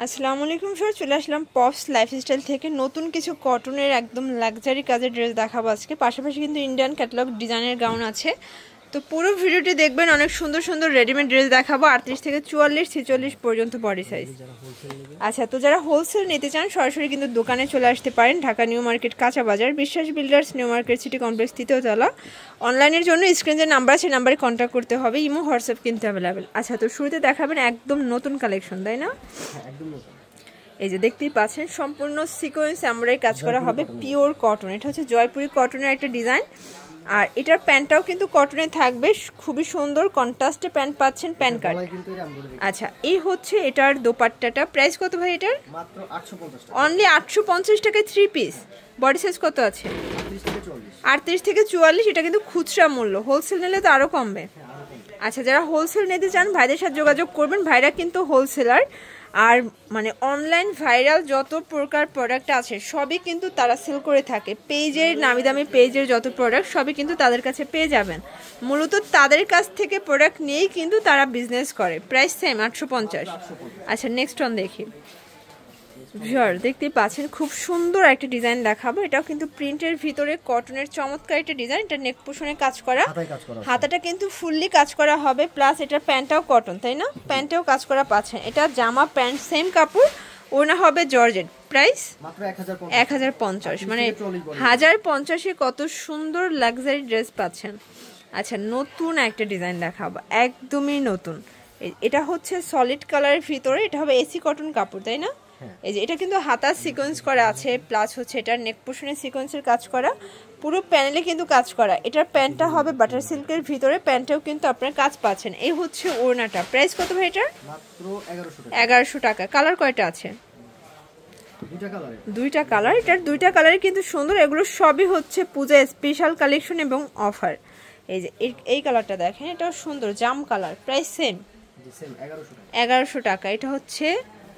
আসসালামু আলাইকুম স্যার, চলে আসলাম পপস লাইফস্টাইল থেকে নতুন কিছু কটনের একদম লাক্সারি কাজের ড্রেস দেখাবো আজকে। পাশাপাশি কিন্তু ইন্ডিয়ান ক্যাটালগ ডিজাইনের গাউন আছে, তো পুরো ভিডিওটি দেখবেন। অনেক সুন্দর সুন্দর রেডিমেড ড্রেস দেখাবো 38 থেকে 44 46 পর্যন্ত বডি সাইজ। আচ্ছা, তো যারা হোলসেল নিতে চান সরাসরি কিন্তু দোকানে চলে আসতে পারেন। ঢাকা নিউ মার্কেট, কাঁচা বাজার, বিশ্বাস builders, new market city complex, তৃতীয় তলা। অনলাইনের জন্য স্ক্রিনে যে নাম্বার আছে নাম্বারে কন্ট্যাক্ট করতে হবে। ইমো, হোয়াটসঅ্যাপ কিন্তু অ্যাভেলেবেল। আচ্ছা, তো শুরুতে দেখাবেন একদম নতুন কালেকশন, তাই না? এই যে দেখতেই পাচ্ছেন সম্পূর্ণ সিকোয়েন্স এমব্রয়ডারি কাজ করা হবে, পিওর কটন। এটা হচ্ছে জয়পুরি কটনের একটা ডিজাইন, আর এটার প্যান্টটাও কিন্তু কটনে থাকবে, খুবই সুন্দর কন্ট্রাস্টে প্যান্ট পাচ্ছেন, প্যান্ট কাট। আচ্ছা, এই হচ্ছে এটার দোপাট্টাটা। প্রাইস কত ভাই এটার? মাত্র 850 টাকা। অনলি 850 টাকায় 3 পিস। বডি সাইজ কত আছে? 38 থেকে 44। এটা কিন্তু খুচরা মূল্য, হোলসেল নিলে তো আরো কমবে। আচ্ছা, যারা হোলসেল নিতে চান ভাইদের সাথে যোগাযোগ করবেন, ভাইরা কিন্তু হোলসেলার। আর মানে অনলাইন ভাইরাল যত প্রকার প্রোডাক্ট আছে সবই কিন্তু তারা সেল করে থাকে। পেজের নামি দামি পেজের যত প্রোডাক্ট সবই কিন্তু তাদের কাছে পেয়ে যাবেন। মূলত তাদের কাছ থেকে প্রোডাক্ট নিয়েই কিন্তু তারা বিজনেস করে। Price same 850। আচ্ছা, নেক্সট ওয়ান দেখি। ভিউয়ার দেখতেই পাচ্ছেন খুব সুন্দর একটা ডিজাইন দেখাবো। এটাও কিন্তু প্রিন্টের ভিতরে কটনের চমৎকার একটা ডিজাইন। এটা নেক পোশনে কাজ করা, হাতাটা কিন্তু ফুললি কাজ করা হবে, প্লাস এটার প্যান্টটাও কটন, তাই না? প্যান্টেও কাজ করা পাচ্ছেন। এটা জামা প্যান্ট সেম কাপড়, ওনা হবে জর্জেট। প্রাইস মাত্র 1050। মানে 1050-এ কত সুন্দর লাক্সারি ড্রেস পাচ্ছেন। আচ্ছা, নতুন একটা ডিজাইন দেখাবো, একদমই নতুন। এটা হচ্ছে সলিড কালারের ভিতরে, এটা হবে এসি কটন কাপড়, তাই না? এই যে এটা কিন্তু হাতার সিকোয়েন্স করা আছে, প্লাস হচ্ছে এটার নেক পোশনের সিকোয়েন্সের কাজ করা, পুরো প্যানেলে কিন্তু কাজ করা। এটার প্যান্টটা হবে বাটার সিল্কের ভিতরে, প্যান্টেও কিন্তু আপনার কাজ পাচ্ছেন। এই হচ্ছে ওড়নাটা। প্রাইস কত ভাই এটার? মাত্র 1100 টাকা। কালার কয়টা আছে? দুইটা কালার। এটার দুইটা কালারই কিন্তু সুন্দর। এগুলো সবই হচ্ছে পূজা স্পেশাল কালেকশন এবং অফার। এই যে এই কালারটা দেখেন, এটাও সুন্দর, জাম কালার। প্রাইস সেম 1100 টাকা। এটা হচ্ছে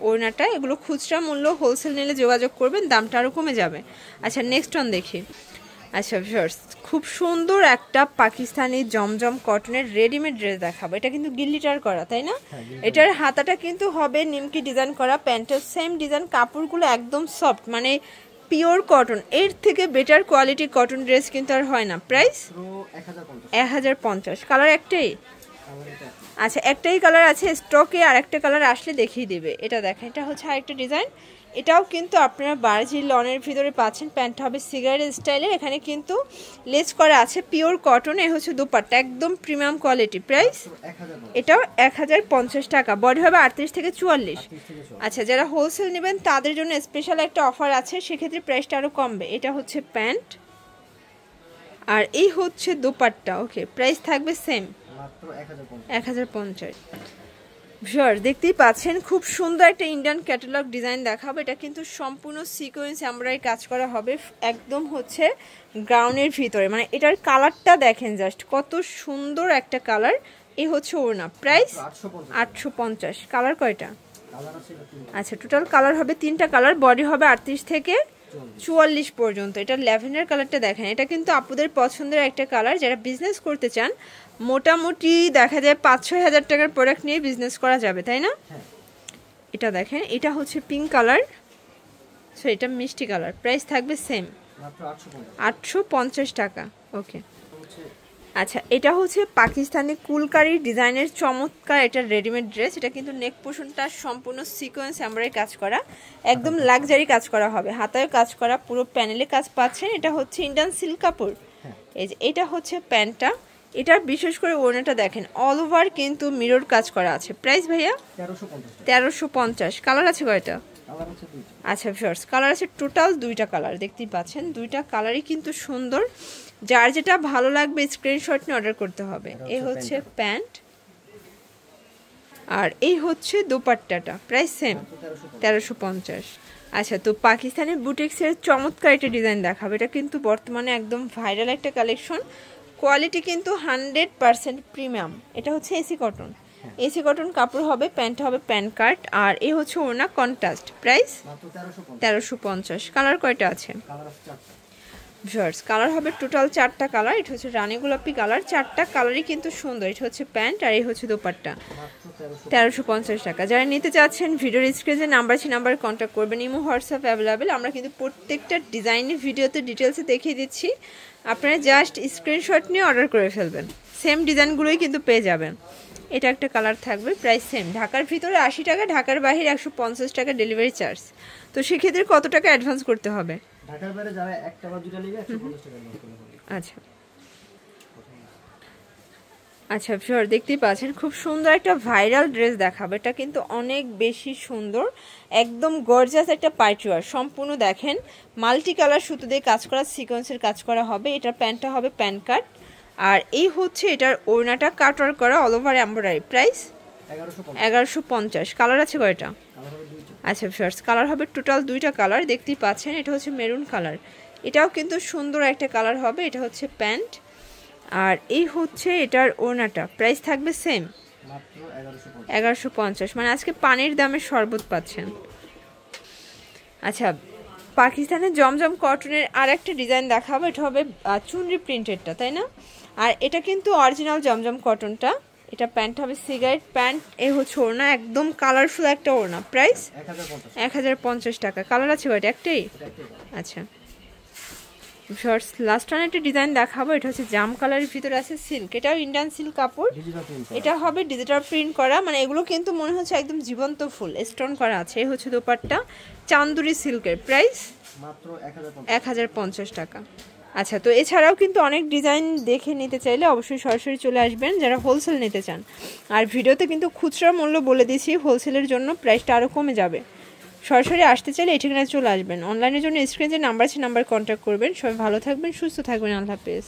ওড়নাটা। এগুলো খুচরা মূল্য, হোলসেল নিলে যোগাযোগ করবেন, দামটা আরও কমে যাবে। আচ্ছা, নেক্সট ওয়ান দেখি। আচ্ছা ভিউয়ার্স, খুব সুন্দর একটা পাকিস্তানি জমজম কটনের রেডিমেড ড্রেস দেখাবো। এটা কিন্তু গিল্লিটার করা, তাই না? এটার হাতাটা কিন্তু হবে নিমকি ডিজাইন করা, প্যান্টের সেম ডিজাইন, কাপড়গুলো একদম সফট, মানে পিওর কটন। এর থেকে বেটার কোয়ালিটি কটন ড্রেস কিন্তু আর হয় না। প্রাইস 1050। কালার একটাই? আচ্ছা, একটাই কালার আছে স্টকে, আর একটা কালার আসলে দেখিয়ে দেবে। এটা দেখেন, এটা হচ্ছে আরেকটা ডিজাইন। এটাও কিন্তু আপনারা বার্জি লনের ভিতরে পাচ্ছেন। প্যান্ট হবে সিগারেট স্টাইলের, এখানে কিন্তু লেস করা আছে, পিওর কটন। এ হচ্ছে দুপাট্টা, একদম প্রিমিয়াম কোয়ালিটি। প্রাইস এটাও 1050 টাকা। বডি হবে 38 থেকে 44। আচ্ছা, যারা হোলসেল নেবেন তাদের জন্য স্পেশাল একটা অফার আছে, সেক্ষেত্রে প্রাইসটা আরও কমবে। এটা হচ্ছে প্যান্ট, আর এই হচ্ছে দুপাট্টা। ওকে, প্রাইস থাকবে সেম 1050। ভিউয়ার দেখতেই পাচ্ছেন খুব সুন্দর একটা ইন্ডিয়ান ক্যাটালগ ডিজাইন দেখাবো। এটা কিন্তু সম্পূর্ণ সিকোয়েন্স এমব্রয়ডারি কাজ করা হবে, একদম হচ্ছে গ্রাউন্ডের ভিতরে। মানে এটার কালারটা দেখেন জাস্ট, কত সুন্দর একটা কালার। এই হচ্ছে ওড়না। প্রাইস 850। কালার কয়টা? আচ্ছা, টোটাল কালার হবে 3টা কালার। বডি হবে 38 থেকে 44 পর্যন্ত। এটা ল্যাভেন্ডার কালারটা দেখেন, এটা কিন্তু আপুদের পছন্দের একটা কালার। যারা বিজনেস করতে চান, মোটামুটি দেখা যায় 5-6 হাজার টাকার প্রোডাক্ট নিয়ে বিজনেস করা যাবে, তাই না? এটা দেখেন, এটা হচ্ছে পিঙ্ক কালার, সো এটা মিষ্টি কালার। প্রাইস থাকবে সেম 850 টাকা। ওকে, আচ্ছা, এটা হচ্ছে পাকিস্তানি কুলকারি ডিজাইনের চমৎকার এটা রেডিমেড ড্রেস। এটা কিন্তু নেক পোর্শনটা সম্পূর্ণ সিকোয়েন্স এমব্রয়ডারি কাজ করা, একদম লাক্সারি কাজ করা হবে, হাতায় কাজ করা, পুরো প্যানেলে কাজ পাচ্ছেন। এটা হচ্ছে ইন্ডিয়ান সিল্ক কাপড়। এই যে এটা হচ্ছে প্যান্টটা। এটার বিশেষ করে ওড়নাটা দেখেন, অল ওভার কিন্তু মিরর কাজ করা আছে। প্রাইস ভাইয়া 1350। কালার আছে কয়টা? আচ্ছা ভিউয়ার্স, কালার আছে টোটাল 2টা কালার। দেখতেই পাচ্ছেন 2টা কালারই কিন্তু সুন্দর। যার যেটা ভালো লাগবে স্ক্রিনশট নিয়ে অর্ডার করতে হবে। এই হচ্ছে প্যান্ট, আর এই হচ্ছে দোপাট্টাটা। Price same 1350। আচ্ছা, তো পাকিস্তানি বুটিক্সের চমৎকার একটা ডিজাইন দেখাবো। এটা কিন্তু বর্তমানে একদম ভাইরাল একটা কালেকশন, কোয়ালিটি কিন্তু 100% প্রিমিয়াম। এটা হচ্ছে এসি কটন, এসি কটন কাপড় হবে, প্যান্ট হবে প্যান্ট কাট, আর এই হচ্ছে ওড়না কন্ট্রাস্ট। প্রাইস 1350। কালার কয়টা আছে? ভিউয়ার্স কালার হবে টোটাল 4টা কালার। এটা হচ্ছে রানী গোলাপি কালার, 4টা কালারই কিন্তু সুন্দর। এটা হচ্ছে প্যান্ট আর এই হচ্ছে দোপাট্টা। 1350 টাকা। যারা নিতে চাচ্ছেন ভিডিওর স্ক্রিনে নাম্বার আছে, নাম্বারে কন্ট্যাক্ট করবেন। Imo WhatsApp available. আমরা কিন্তু প্রত্যেকটা ডিজাইনের ভিডিওতে ডিটেলসে দেখিয়ে দিচ্ছি, আপনারা জাস্ট স্ক্রিনশট নিয়ে অর্ডার করে ফেলবেন। সেম ডিজাইনগুলোই কিন্তু পেয়ে যাবেন। এটা একটা কালার থাকবে, প্রাইস সেম। ঢাকার ভিতরে 80 টাকা, ঢাকার বাইরে 150 টাকা ডেলিভারি চার্জ। তো সেক্ষেত্রে কত টাকা অ্যাডভান্স করতে হবে? ঢাকার বাইরে যারা একটা বা দুটো নেবে 150 টাকা অ্যাডভান্স করতে হবে। আচ্ছা আচ্ছা ভিউয়ার দেখতেই পাচ্ছেন খুব সুন্দর একটা ভাইরাল ড্রেস দেখাবো। এটা কিন্তু অনেক বেশি সুন্দর, একদম গর্জিয়াস একটা পার্টি ওয়্যার। সম্পূর্ণ দেখেন মাল্টি কালার সুতো দিয়ে কাজ করা, সিকোয়েন্সের কাজ করা হবে। এটার প্যান্টটা হবে প্যান্ট কাট, আর এই হচ্ছে এটার ওড়নাটা কাটওয়ার্ক করা all over embroidery. Price 1150। Colour আছে কয়টা? আচ্ছা ভিউয়ার্স কালার হবে টোটাল 2টা কালার, দেখতেই পাচ্ছেন। এটা হচ্ছে মেরুন কালার, এটাও কিন্তু সুন্দর একটা কালার হবে। এটা হচ্ছে প্যান্ট আর এই হচ্ছে এটার ওড়নাটা। প্রাইস থাকবে সেম মাত্র 1150। মানে আজকে পানির দামে শরবত পাচ্ছেন। আচ্ছা পাকিস্তানের জমজম কটনের আর একটা ডিজাইন দেখাবো। এটা হবে চুনরি প্রিন্টেডটা, তাই না? আর এটা কিন্তু অরিজিনাল জমজম কটনটা। এটা প্যান্ট হবে সিগারেট প্যান্ট, এই হচ্ছে ওড়না, একদম কালারফুল একটা ওড়না। প্রাইস 1050 টাকা। কালার আছে কয়টা? একটাই। আচ্ছা শর্টস লাস্ট ওয়ান একটা ডিজাইন দেখাবো। এটা হচ্ছে জাম কালারের ভিতরে আছে সিল্ক, এটাও ইন্ডিয়ান সিল্ক কাপড়। এটা হবে ডিজিটাল প্রিন্ট করা, মানে এগুলো কিন্তু মনে হচ্ছে একদম জীবন্ত ফুল স্টোন করা আছে। এই হচ্ছে দোপাট্টা চান্দুরি সিল্কের। প্রাইস মাত্র 1050 টাকা। আচ্ছা তো এছাড়াও কিন্তু অনেক ডিজাইন দেখে নিতে চাইলে অবশ্যই সরাসরি চলে আসবেন যারা হোলসেল নিতে চান। আর ভিডিওতে কিন্তু খুচরা মূল্য বলে দিয়েছি, হোলসেলের জন্য প্রাইসটা আরও কমে যাবে। সরাসরি আসতে চাইলে এই ঠিকানায় চলে আসবেন। অনলাইনের জন্য স্ক্রিনে যে নাম্বার আছে নাম্বার কন্ট্যাক্ট করবেন। সবাই ভালো থাকবেন, সুস্থ থাকবেন। আল্লাহ হাফেজ।